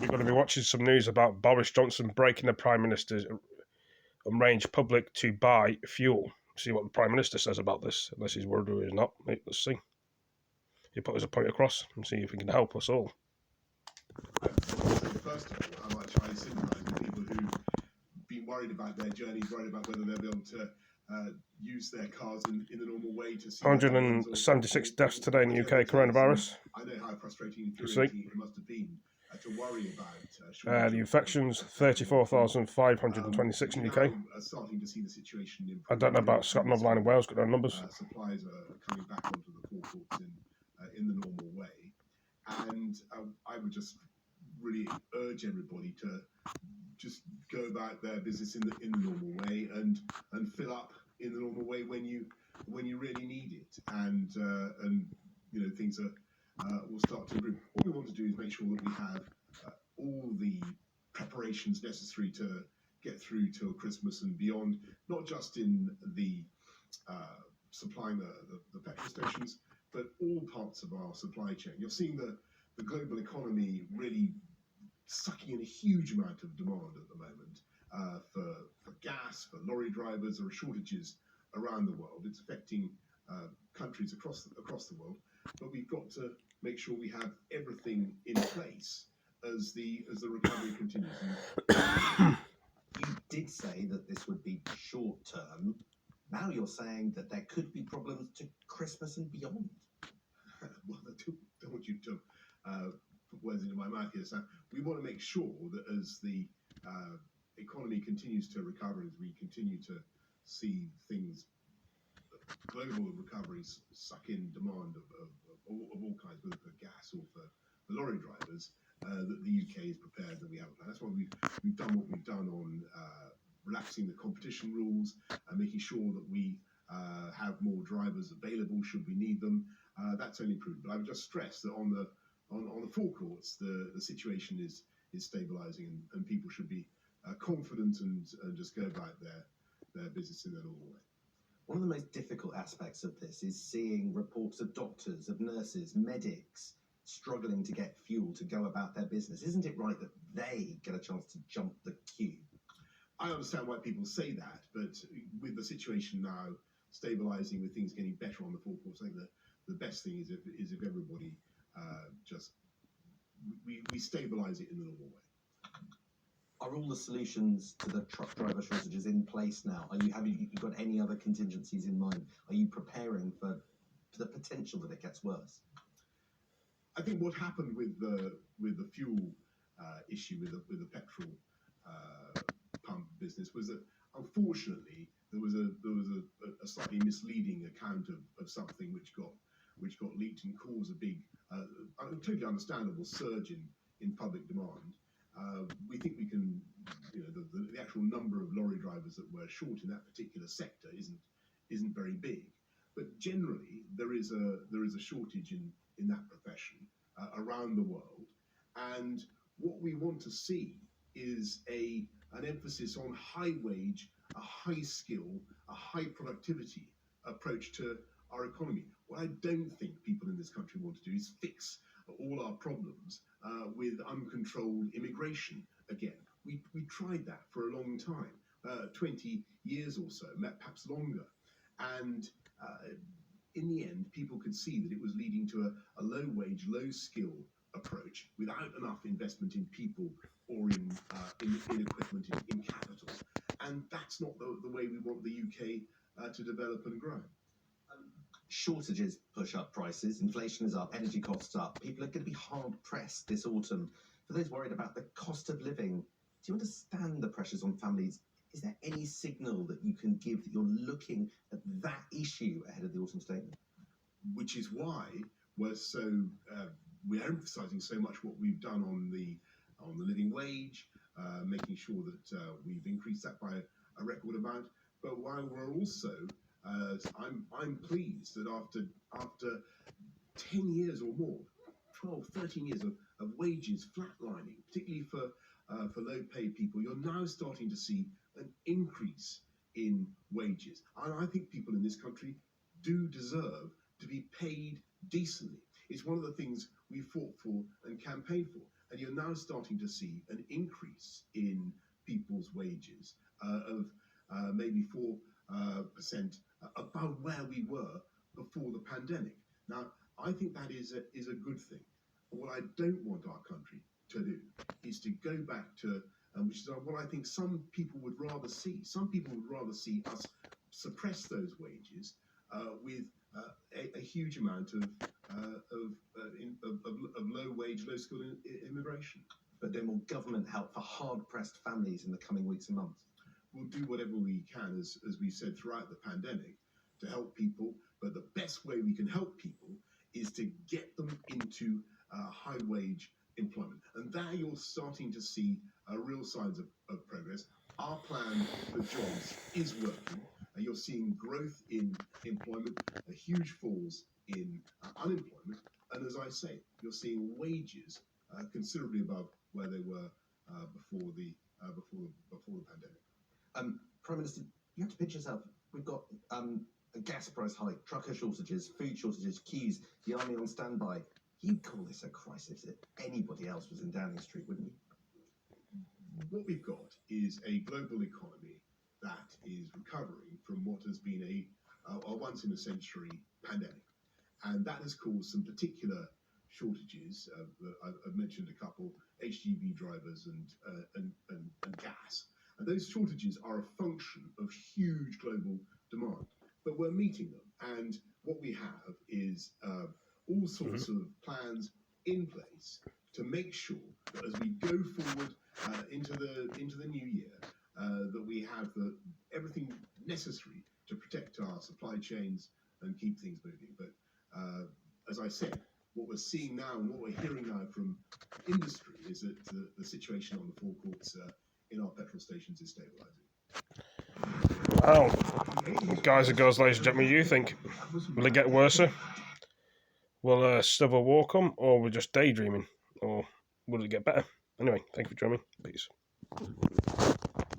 You're going to be watching some news about Boris Johnson breaking the Prime Minister's arranged public to buy fuel. See what the Prime Minister says about this, unless he's worried or he's not. Let's see. He put his point across and see if he can help us all. First of all, how much I sympathise with people who've been worried about their journeys, worried about whether they'll be able to use their cars in the normal way to see 176 deaths today in the UK, coronavirus. I know how frustrating and infuriating it must have been to worry about. The infections, 34,526 in the UK. Starting to see the situation improve. I don't know about Scotland, Northern Ireland and Wales, got their numbers. Supplies are coming back onto the forecourts in the normal way. And I would just really urge everybody to just go about their business in the normal way and fill up in the normal way when you really need it, and things will start to improve. What we want to do is make sure that we have all the preparations necessary to get through till Christmas and beyond, not just in the supplying the petrol stations, but all parts of our supply chain. You're seeing the global economy really sucking in a huge amount of demand at the moment for gas, for lorry drivers. There are shortages around the world. It's affecting countries across the world, but we've got to make sure we have everything in place as the recovery continues. You did say that this would be short term. Now you're saying that there could be problems to Christmas and beyond. Well, I don't want you to put words into my mouth here. So we want to make sure that as the economy continues to recover, as we continue to see things, global recoveries suck in demand of all kinds, whether for gas or for lorry drivers, that the UK is prepared, that we have a plan. That's why we've done what we've done on relaxing the competition rules and making sure that we have more drivers available should we need them. That's only improved. But I would just stress that on the forecourts, the situation is stabilising, and people should be confident and just go about their business in their normal way. One of the most difficult aspects of this is seeing reports of doctors, of nurses, medics struggling to get fuel to go about their business. Isn't it right that they get a chance to jump the queue? I understand why people say that, but with the situation now stabilising, with things getting better on the forecourts, I think the best thing is if everybody we stabilise it in the normal way. Are all the solutions to the truck driver shortages in place now? Have you got any other contingencies in mind? Are you preparing for the potential that it gets worse? I think what happened with the fuel issue with the petrol pump business was that, unfortunately, there was a slightly misleading account of something which got leaked and caused a big, totally understandable surge in public demand. We think we can, the actual number of lorry drivers that were short in that particular sector isn't very big, but generally there is a shortage in that profession around the world, and what we want to see is an emphasis on high wage, a high skill, a high productivity approach to our economy. What I don't think people in this country want to do is fix all our problems with uncontrolled immigration again. We tried that for a long time, 20 years or so, perhaps longer, and in the end, people could see that it was leading to a low-wage, low-skill approach without enough investment in people or in equipment, in capital. And that's not the way we want the UK to develop and grow. Shortages push up prices, inflation is up, energy costs up. People are going to be hard-pressed this autumn. For those worried about the cost of living, do you understand the pressures on families? Is there any signal that you can give that you're looking at that issue ahead of the autumn statement? Which is why we're emphasising so much what we've done on the living wage, making sure that we've increased that by a record amount. But while we're also, I'm pleased that after 10 years or more, 12, 13 years of wages flatlining, particularly for low-paid people, you're now starting to see an increase in wages. And I think people in this country do deserve to be paid decently. It's one of the things we fought for and campaigned for. and you're now starting to see an increase in people's wages of maybe 4% above where we were before the pandemic. Now, I think that is a good thing. What I don't want our country to do is to go back to, which is what I think some people would rather see. Some people would rather see us suppress those wages with a huge amount of low-wage, low-skilled immigration. But then will government help for hard-pressed families in the coming weeks and months? We'll do whatever we can, as we said throughout the pandemic, to help people. But the best way we can help people is to get them into high-wage employment. And there you're starting to see real signs of progress. Our plan for jobs is working. You're seeing growth in employment, huge falls in unemployment. And as I say, you're seeing wages considerably above where they were before the pandemic. Prime Minister, you have to picture yourself. We've got a gas price hike, trucker shortages, food shortages, queues, the army on standby. You'd call this a crisis if anybody else was in Downing Street, wouldn't you? What we've got is a global economy that is recovering from what has been a once-in-a-century pandemic. And that has caused some particular shortages. I've mentioned a couple, HGV drivers and gas. And those shortages are a function of huge global demand. But we're meeting them. And what we have is all sorts of plans in place to make sure that as we go forward into the new year, that we have everything necessary to protect our supply chains and keep things moving. But as I said, what we're seeing now and what we're hearing now from industry is that the situation on the forecourts in our petrol stations is stabilising. Well, guys and girls, ladies and gentlemen, you think? Will it get worse? Will civil war come, or we're just daydreaming? Or will it get better? Anyway, thank you for joining me. Peace.